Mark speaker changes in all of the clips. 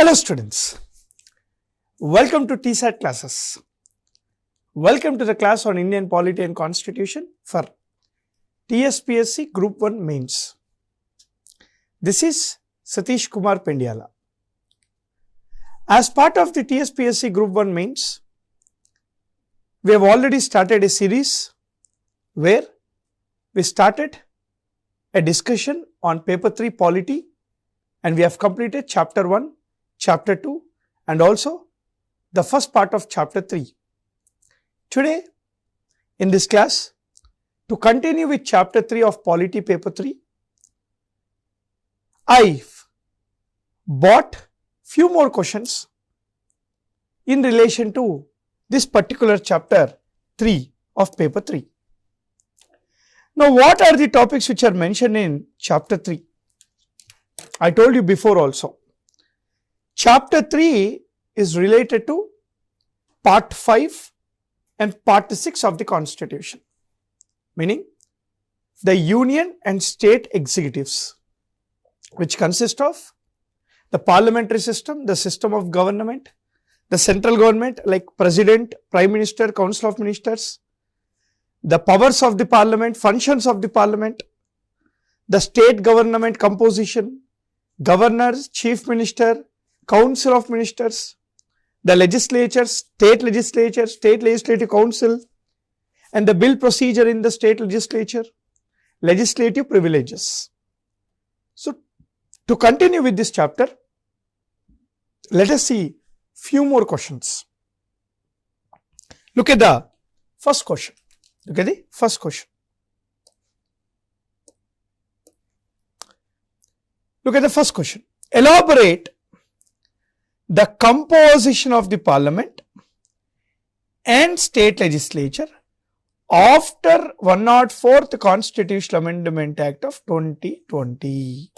Speaker 1: Hello students, welcome to TSAT classes. Welcome to the class on Indian Polity and Constitution for TSPSC Group 1 Mains. This is 𝗧𝗦𝗔𝗧 𝗚𝗏𝗃. As part of the TSPSC Group 1 Mains, we have already started a series where we started a discussion on paper 3 Polity, and we have completed chapter 1, chapter 2 and also the first part of chapter 3. Today in this class, to continue with chapter 3 of Polity paper 3, I've brought few more questions in relation to this particular chapter 3 of paper 3. Now, what are the topics which are mentioned in chapter 3? I told you before also. Chapter 3 is related to part 5 and part 6 of the Constitution, meaning the union and state executives, which consist of the parliamentary system, the system of government, the central government like President, Prime Minister, Council of Ministers, the powers of the Parliament, functions of the Parliament, the state government composition, governors, Chief Minister, Council of Ministers, the legislature, state legislative council, and the bill procedure in the state legislature, legislative privileges. So, to continue with this chapter, let us see few more questions. Look at the first question. Look at the first question. Look at the first question. Elaborate the composition of the Parliament and state legislature after 104th Constitutional Amendment Act of 2020.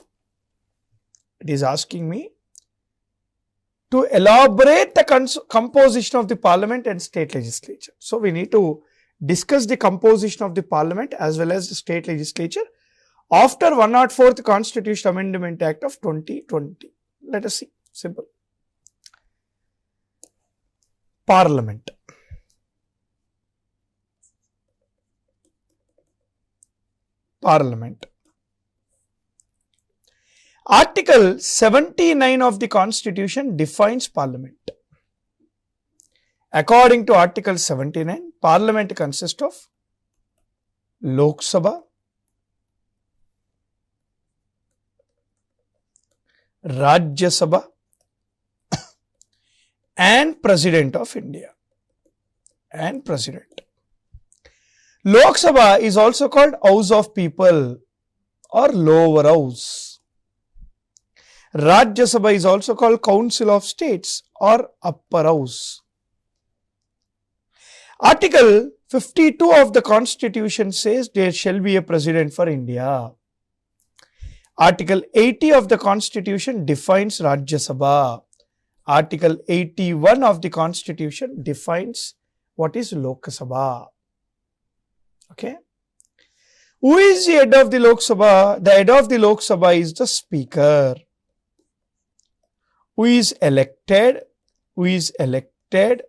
Speaker 1: It is asking me to elaborate the composition of the Parliament and state legislature. So, we need to discuss the composition of the Parliament as well as the state legislature after 104th Constitutional Amendment Act of 2020. Let us see. Simple. Parliament. Parliament. Article 79 of the Constitution defines Parliament. According to Article 79, Parliament consists of Lok Sabha, Rajya Sabha and President of India. And President. Lok Sabha is also called House of People or Lower House. Rajya Sabha is also called Council of States or Upper House. Article 52 of the Constitution says there shall be a President for India. Article 80 of the Constitution defines Rajya Sabha. Article 81 of the Constitution defines what is Lok Sabha. Okay. Who is the head of the Lok Sabha? The head of the Lok Sabha is the Speaker. Who is elected? Who is elected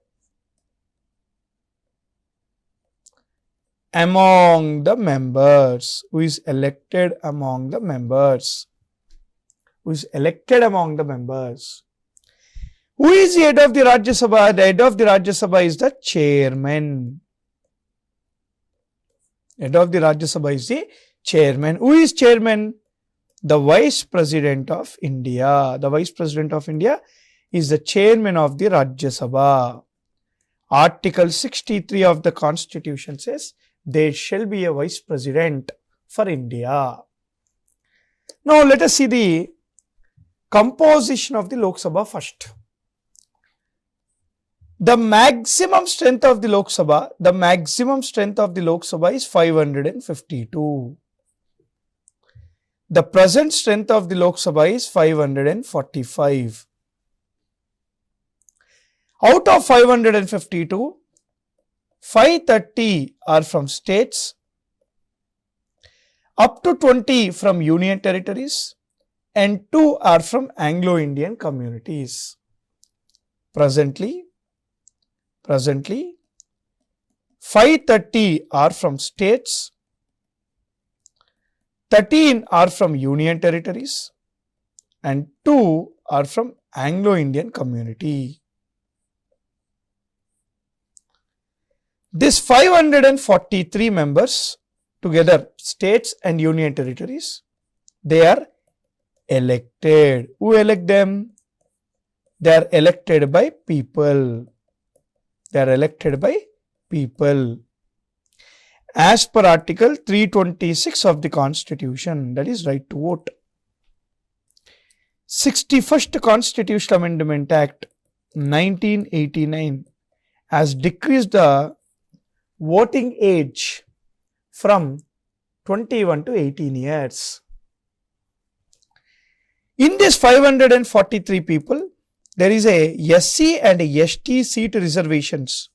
Speaker 1: among the members? Who is elected among the members? Who is elected among the members? Who is the head of the Rajya Sabha? The head of the Rajya Sabha is the chairman. Head of the Rajya Sabha is the chairman. Who is chairman? The Vice President of India. The Vice President of India is the chairman of the Rajya Sabha. Article 63 of the Constitution says there shall be a Vice President for India. Now, let us see the composition of the Lok Sabha first. The maximum strength of the Lok Sabha, is 552. The present strength of the Lok Sabha is 545. Out of 552, 530 are from states, up to 20 from union territories, and 2 are from Anglo-Indian communities. Presently 530 are from states, 13 are from Union territories, and 2 are from Anglo-Indian community. This 543 members, together states and union territories, they are elected. Who elect them? They are elected by people. They are elected by people. As per Article 326 of the Constitution, that is right to vote. 61st Constitutional Amendment Act 1989 has decreased the voting age from 21 to 18 years. In this 543 people, there is a SC and a ST seat reservations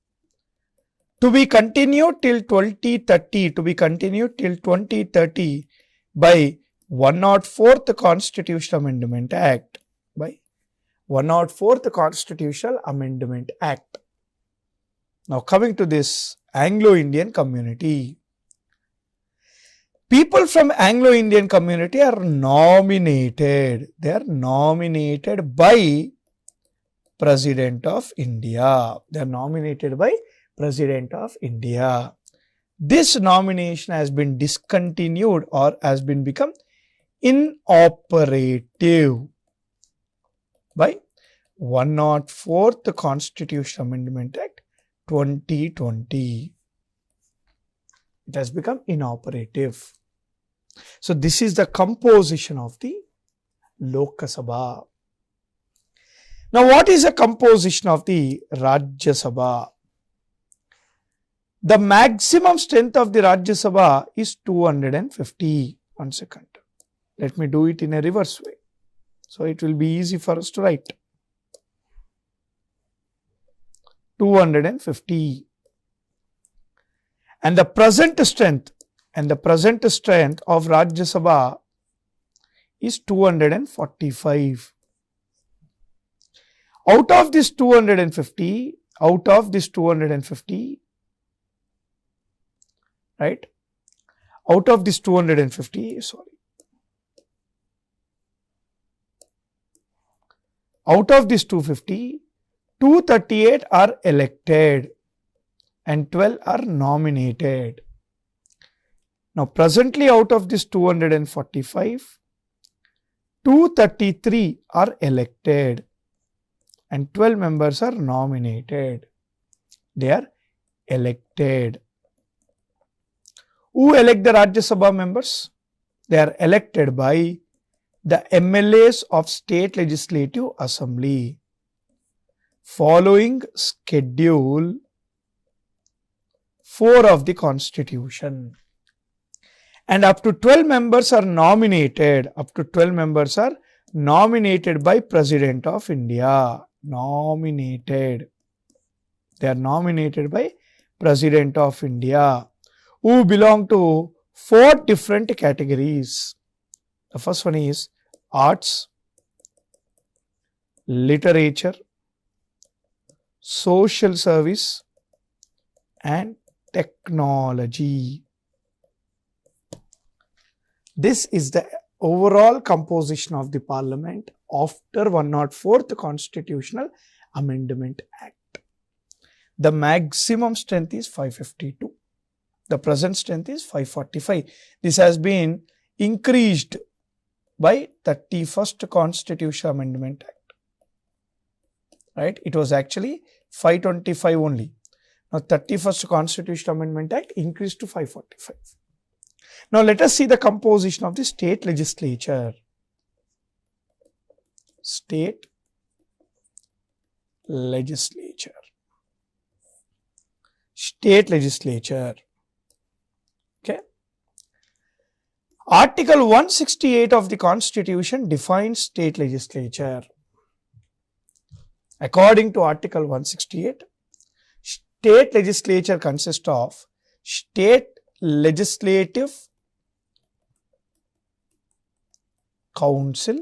Speaker 1: to be continued till 2030, by 104th Constitutional Amendment Act. By 104th Constitutional Amendment Act. Now coming to this Anglo-Indian community. People from Anglo-Indian community are nominated. They are nominated by President of India. They are nominated by President of India. This nomination has been discontinued or has been become inoperative by 104th Constitutional Amendment Act 2020. It has become inoperative. So this is the composition of the Lok Sabha. Now what is the composition of the Rajya Sabha? The maximum strength of the Rajya Sabha is 250. 1 second. Let me do it in a reverse way, so it will be easy for us to write. 250. And the present strength of Rajya Sabha is 245. Out of this 250, right? Out of this 250, out of this 250, 238 are elected and 12 are nominated. Now presently out of this 245, 233 are elected and 12 members are nominated. They are elected. Who elect the Rajya Sabha members? They are elected by the MLAs of State Legislative Assembly following Schedule 4 of the Constitution. And up to 12 members are nominated. Up to 12 members are nominated by President of India. Nominated. They are nominated by President of India, who belong to 4 different categories. The first one is arts, literature, social service, and technology. This is the overall composition of the Parliament after 104th Constitutional Amendment Act. The maximum strength is 552. The present strength is 545. This has been increased by 31st Constitutional Amendment Act. Right? It was actually 525 only. Now 31st Constitutional Amendment Act increased to 545. Now let us see the composition of the state legislature. State legislature. State legislature. Okay. Article 168 of the Constitution defines state legislature. According to Article 168, state legislature consists of state legislative council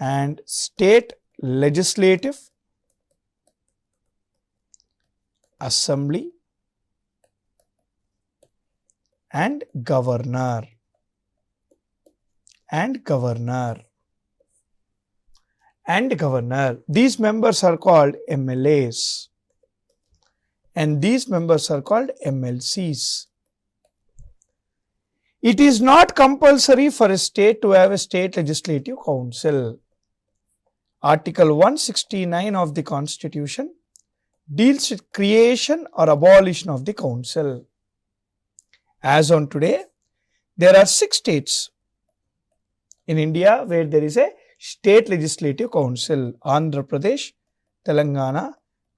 Speaker 1: and State Legislative Assembly and Governor. These members are called MLAs and these members are called MLCs. It is not compulsory for a state to have a state legislative council. Article 169 of the Constitution deals with creation or abolition of the council. As on today, there are 6 states in India where there is a state legislative council: Andhra Pradesh, Telangana,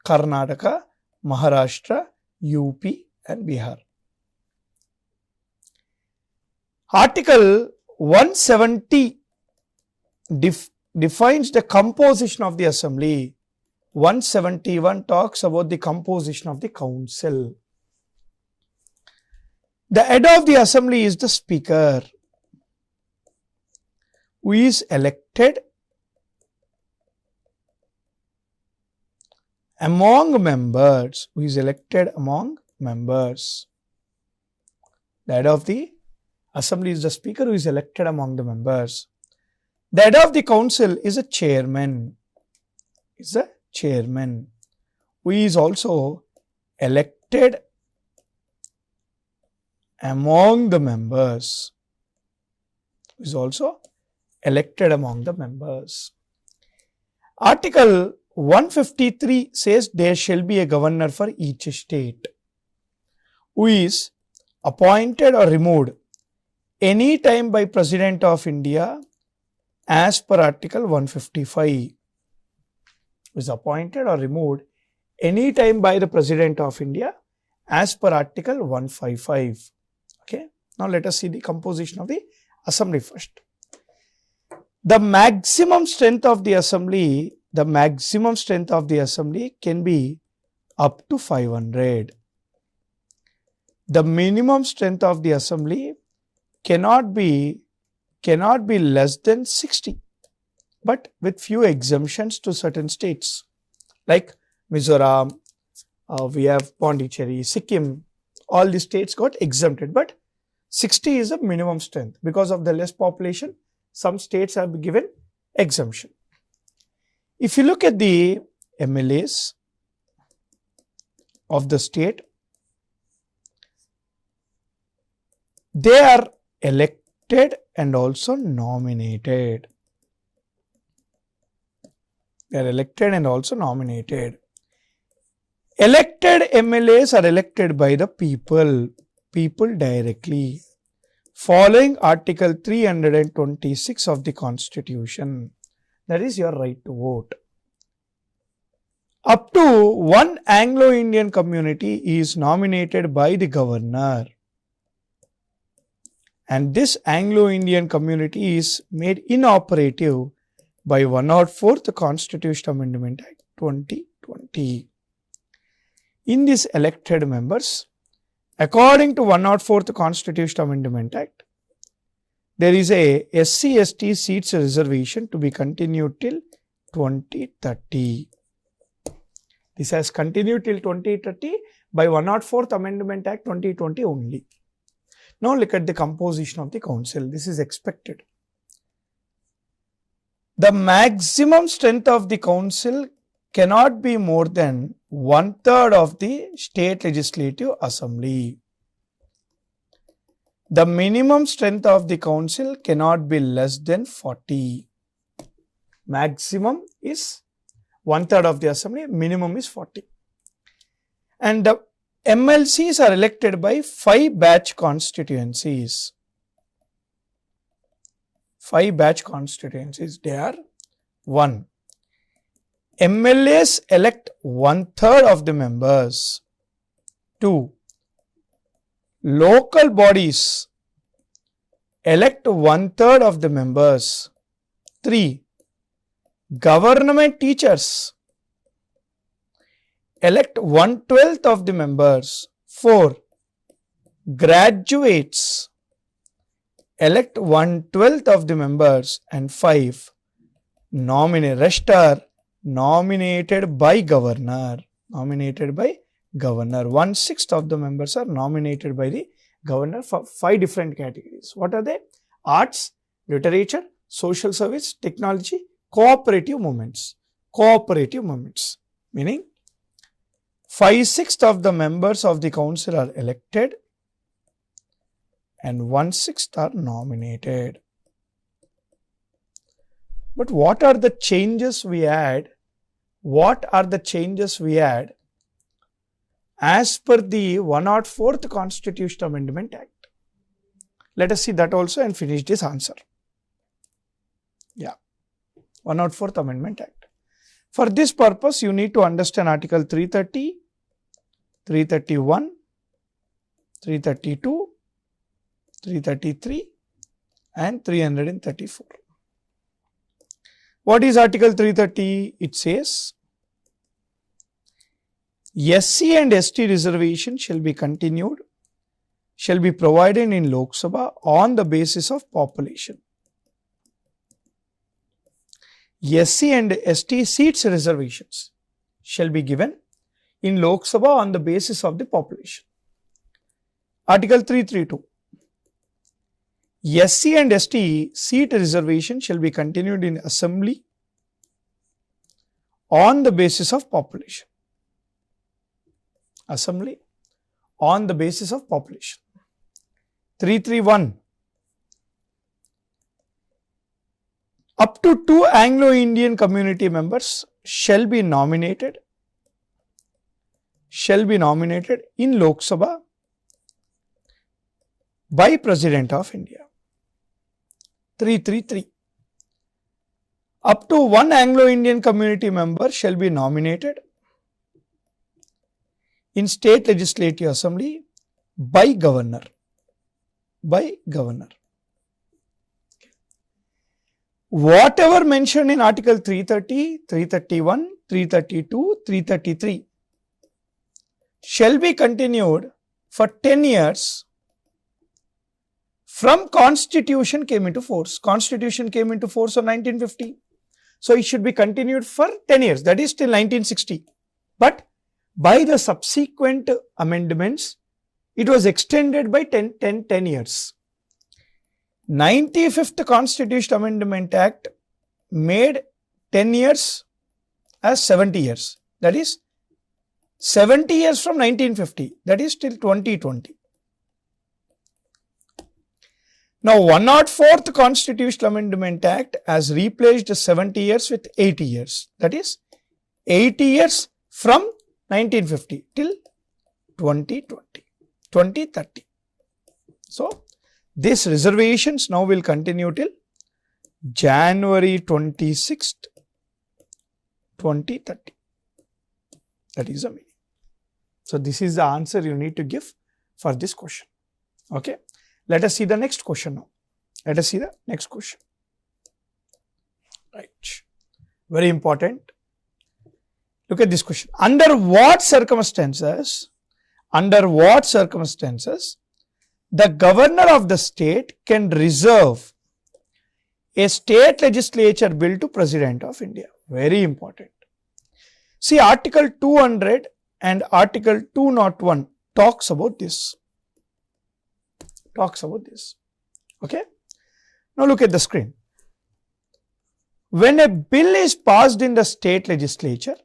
Speaker 1: Karnataka, Maharashtra, UP and Bihar. Article 170 defines the composition of the assembly. 171 talks about the composition of the council. The head of the assembly is the speaker, who is elected among members. The head of the assembly is the speaker, who is elected among the members. The head of the council is a chairman, who is also elected among the members. Article 153 says there shall be a governor for each state, who is appointed or removed any time by President of India as per Article 155. Is appointed or removed any time by the President of India as per Article 155. Okay. Now let us see the composition of the assembly first. The maximum strength of the assembly can be up to 500. The minimum strength of the assembly cannot be less than 60, but with few exemptions to certain states like Mizoram, we have Pondicherry, Sikkim. All the states got exempted, but 60 is the minimum strength. Because of the less population, some states have been given exemption. If you look at the MLAs of the state, they are elected and also nominated. Elected MLAs are elected by the people directly, following Article 326 of the Constitution. That is your right to vote. Up to one Anglo-Indian community is nominated by the governor, and this Anglo-Indian community is made inoperative by 104th Constitutional Amendment Act 2020. In these elected members, according to 104th Constitutional Amendment Act, there is a SC/ST seats reservation to be continued till 2030. This has continued till 2030 by 104th Amendment Act 2020 only. Now look at the composition of the council. This is expected. The maximum strength of the council cannot be more than 1/3 of the state legislative assembly. The minimum strength of the council cannot be less than 40. Maximum is 1/3 of the assembly, minimum is 40. And the MLCs are elected by 5 batch constituencies. 5 batch constituencies. They are 1. MLAs elect 1/3 of the members. 2. Local bodies elect 1/3 of the members. 3. Government teachers elect 1/12 of the members. 4. Graduates elect 1/12 of the members. And 5. Rest are nominated by governor. Nominated by governor. 1/6 of the members are nominated by the governor for 5 different categories. What are they? Arts, literature, social service, technology, cooperative movements. Cooperative movements. Meaning 5/6 of the members of the council are elected and 1/6 are nominated. But what are the changes we add? What are the changes we add as per the 104th Constitutional Amendment Act? Let us see that also and finish this answer. Yeah, 104th Amendment Act. For this purpose, you need to understand Article 330, 331, 332, 333 and 334. What is Article 330? It says, SC and ST reservation shall be continued, shall be provided in Lok Sabha on the basis of population. SC and ST seats reservations shall be given in Lok Sabha on the basis of the population. Article 332. SC and ST seat reservation shall be continued in assembly on the basis of population. Assembly on the basis of population. 331. Up to 2 Anglo-Indian community members shall be nominated in Lok Sabha by President of India. 333. Up to 1 Anglo-Indian community member shall be nominated in State Legislative Assembly by Governor. By Governor. Whatever mentioned in Article 330, 331, 332, 333 shall be continued for 10 years from Constitution came into force. Constitution came into force on 1950. So, it should be continued for 10 years, that is till 1960. But by the subsequent amendments, it was extended by 10 years. 95th Constitutional Amendment Act made 10 years as 70 years. That is 70 years from 1950. That is till 2020. Now, 104th Constitutional Amendment Act has replaced 70 years with 80 years. That is 80 years from 1950 till 2030. So, these reservations now will continue till January 26th, 2030. That is the meaning. So, this is the answer you need to give for this question. Okay. Let us see the next question now. Let us see the next question. Right. Very important. Look at this question. Under what circumstances the governor of the state can reserve a state legislature bill to President of India? Very important. See, Article 200 and Article 201 talks about this. Okay. Now look at the screen. When a bill is passed in the state legislature,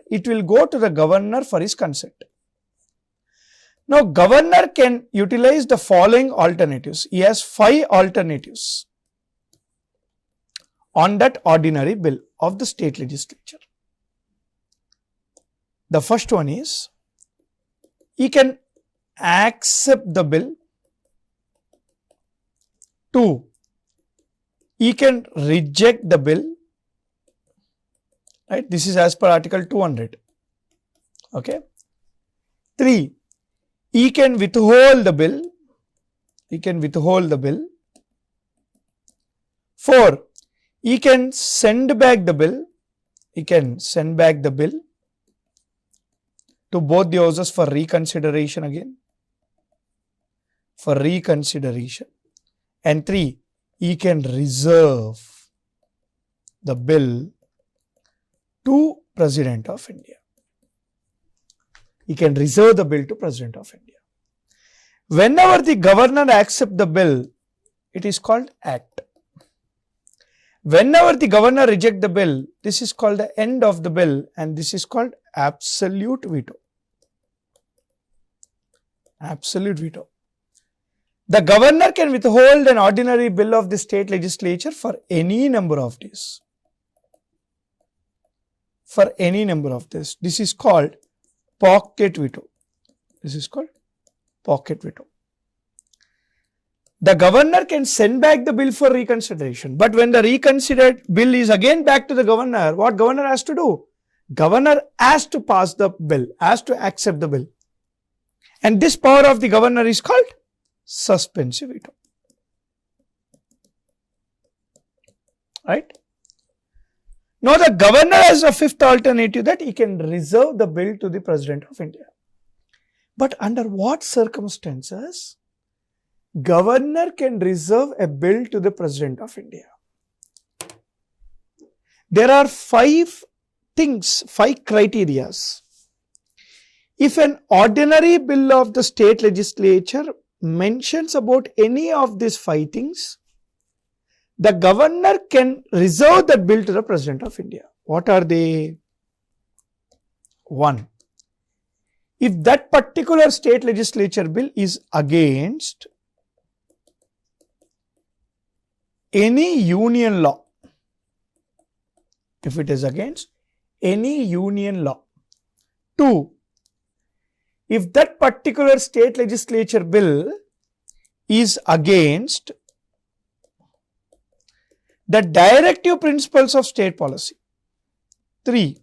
Speaker 1: it will go to the governor for his consent. Now, governor can utilize the following alternatives. He has 5 alternatives on that ordinary bill of the state legislature. The first one is, he can accept the bill. 2, he can reject the bill. Right? This is as per Article 200. Okay. 3, he can withhold the bill. 4, he can send back the bill. to both the houses for reconsideration again. For reconsideration. And 3, he can reserve the bill to President of India. He can reserve the bill to President of India. Whenever the governor accepts the bill, it is called act. Whenever the governor rejects the bill, this is called the end of the bill, and this is called absolute veto. Absolute veto. The governor can withhold an ordinary bill of the state legislature for any number of days. For any number of days. This is called pocket veto. This is called pocket veto. The governor can send back the bill for reconsideration. But when the reconsidered bill is again back to the governor, what governor has to do? Governor has to pass the bill, has to accept the bill. And this power of the governor is called suspensive veto. Right? Now the governor has a fifth alternative, that he can reserve the bill to the President of India. But under what circumstances governor can reserve a bill to the President of India? There are 5 things, 5 criterias. If an ordinary bill of the state legislature mentions about any of these 5 things, the governor can reserve that bill to the President of India. What are they? 1. If that particular state legislature bill is against any union law, if it is against any union law. 2. If that particular state legislature bill is against the directive principles of state policy. 3.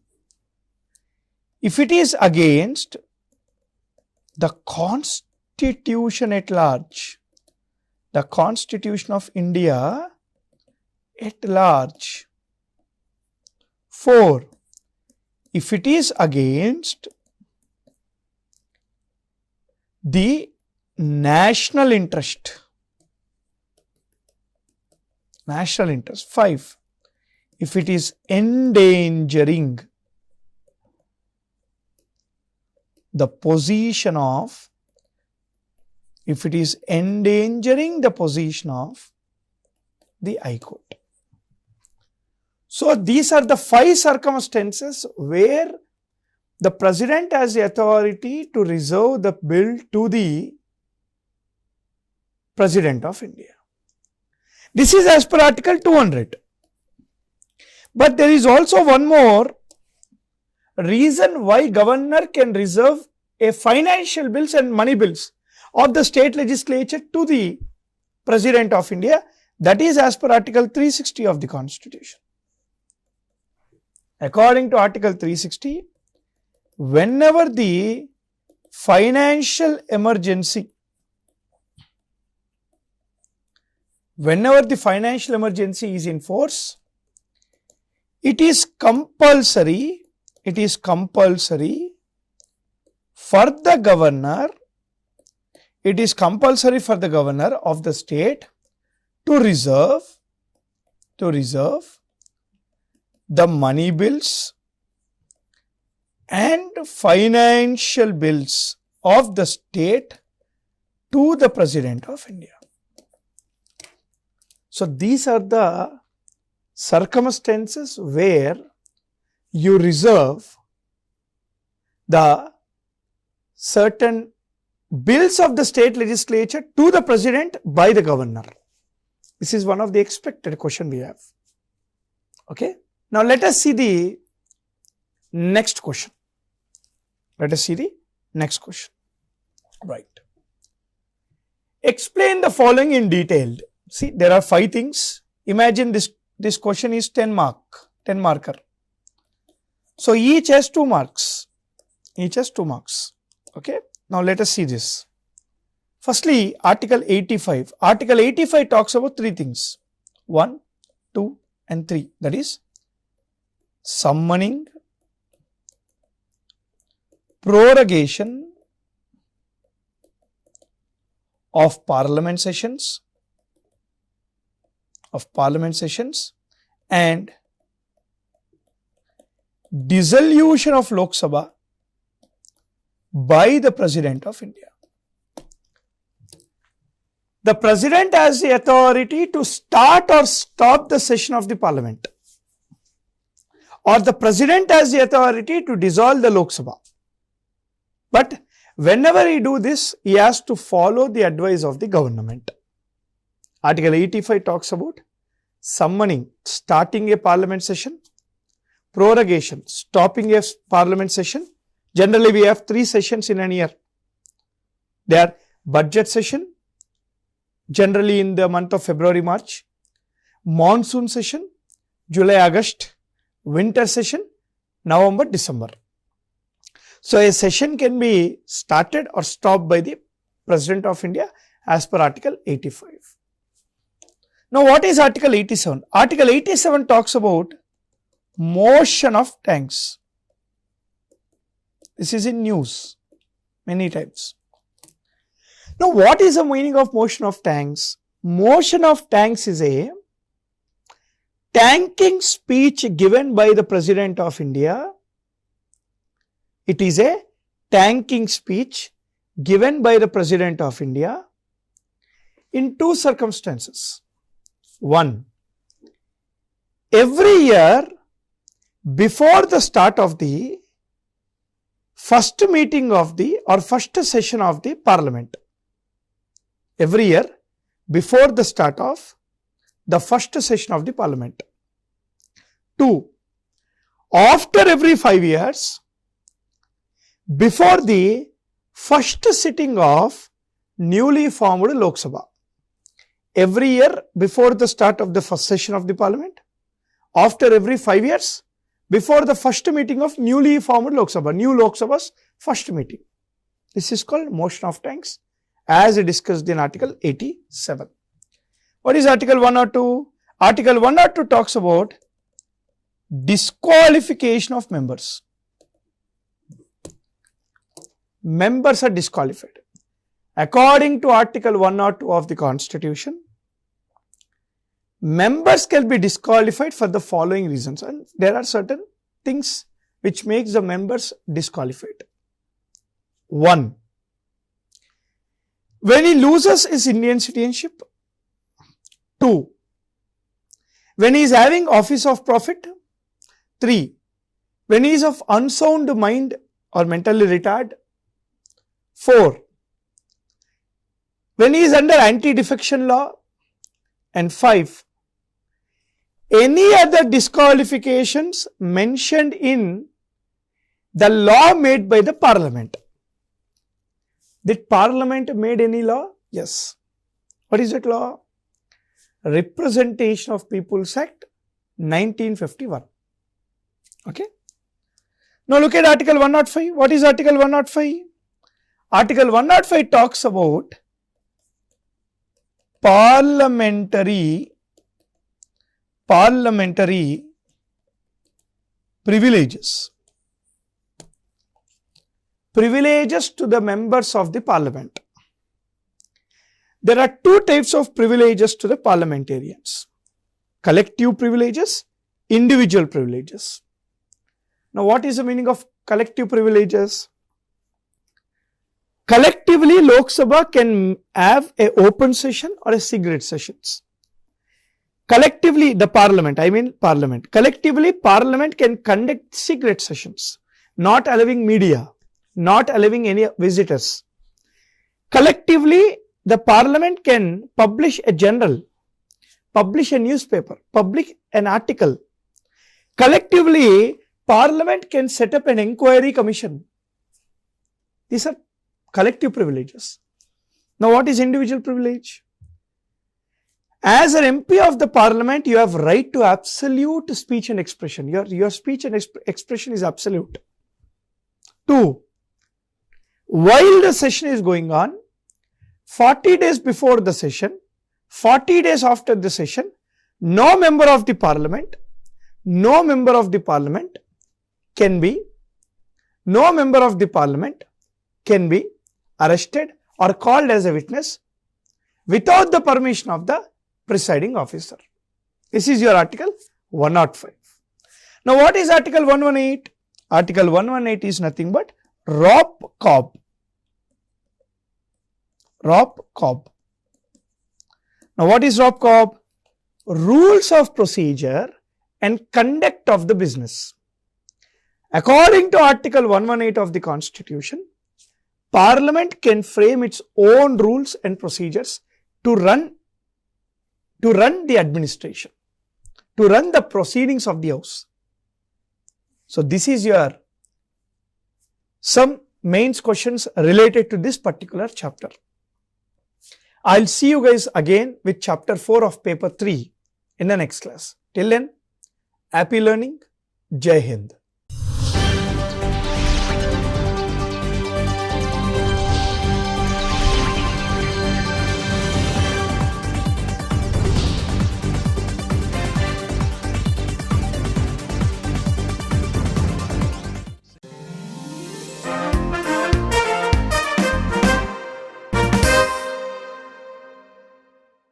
Speaker 1: If it is against the Constitution at large, the Constitution of India at large. 4. If it is against the national interest. National interest. 5. If it is endangering the position of, if it is endangering the position of the High Court. So these are the 5 circumstances where the President has the authority to reserve the bill to the President of India. This is as per Article 200. But there is also one more reason why governor can reserve a financial bills and money bills of the state legislature to the President of India. That is as per Article 360 of the Constitution. According to Article 360, whenever the financial emergency is in force, it is compulsory for the governor, of the state to reserve the money bills and financial bills of the state to the President of India. So these are the circumstances where you reserve the certain bills of the state legislature to the President by the governor. This is one of the expected question we have. Okay. Now let us see the next question. Right. Explain the following in detail. See, there are 5 things. Imagine this question is 10 marker. So each has 2 marks. Okay. Now let us see this. Firstly, Article 85. Article 85 talks about 3 things. 1, 2 and 3. That is summoning, prorogation of parliament sessions and dissolution of Lok Sabha by the President of India. The President has the authority to start or stop the session of the Parliament, or the President has the authority to dissolve the Lok Sabha. But whenever he do this, he has to follow the advice of the government. Article 85 talks about summoning, starting a parliament session, prorogation, stopping a parliament session. Generally, we have 3 sessions in a year. They are budget session, generally in the month of February, March, monsoon session, July, August, winter session, November, December. So, a session can be started or stopped by the President of India as per Article 85. Now, what is Article 87? Article 87 talks about motion of thanks. This is in news many times. Now, what is the meaning of motion of thanks? Motion of thanks is a thanking speech given by the President of India. It is a thanking speech given by the President of India in 2 circumstances. 1. Every year before the start of the first meeting of the or first session of the Parliament. Every year before the start of the first session of the Parliament. 2. After every 5 years, before the first sitting of newly formed Lok Sabha. Every year before the start of the first session of the Parliament, after every 5 years, before the first meeting of newly formed Lok Sabha, new Lok Sabha's first meeting. This is called motion of thanks, as discussed in Article 87. What is Article 102? Article 102 talks about disqualification of members. Members are disqualified. According to Article 102 of the Constitution, members can be disqualified for the following reasons, and there are certain things which makes the members disqualified. 1. When he loses his Indian citizenship. 2. When he is having office of profit. 3. When he is of unsound mind or mentally retarded. 4. When he is under anti-defection law. And 5. Any other disqualifications mentioned in the law made by the Parliament. Did Parliament made any law? Yes. What is that law? Representation of People's Act 1951. Okay. Now look at Article 105. What is Article 105? Article 105 talks about parliamentary privileges. Privileges to the members of the Parliament. There are 2 types of privileges to the parliamentarians. Collective privileges, individual privileges. Now what is the meaning of collective privileges? Collectively, Lok Sabha can have an open session or a secret sessions. Collectively, the Parliament, collectively, Parliament can conduct secret sessions, not allowing media, not allowing any visitors. Collectively, the Parliament can publish a journal, publish a newspaper, publish an article. Collectively, Parliament can set up an inquiry commission. These are collective privileges. Now, what is individual privilege? As an MP of the Parliament, you have right to absolute speech and expression. Your speech and expression is absolute. 2. While the session is going on, 40 days before the session, 40 days after the session, no member of the Parliament can be no member of the parliament can be arrested or called as a witness without the permission of the presiding officer. This is your article 105. Now what is article 118? Article 118 is nothing but ROP-COB. ROP-COB. Now what is ROP-COB? Rules of procedure and conduct of the business. According to article 118 of the Constitution, Parliament can frame its own rules and procedures to run the administration, to run the proceedings of the House. So this is your some mains questions related to this particular chapter. I'll see you guys again with chapter 4 of paper 3 in the next class. Till then, happy learning. Jai Hind.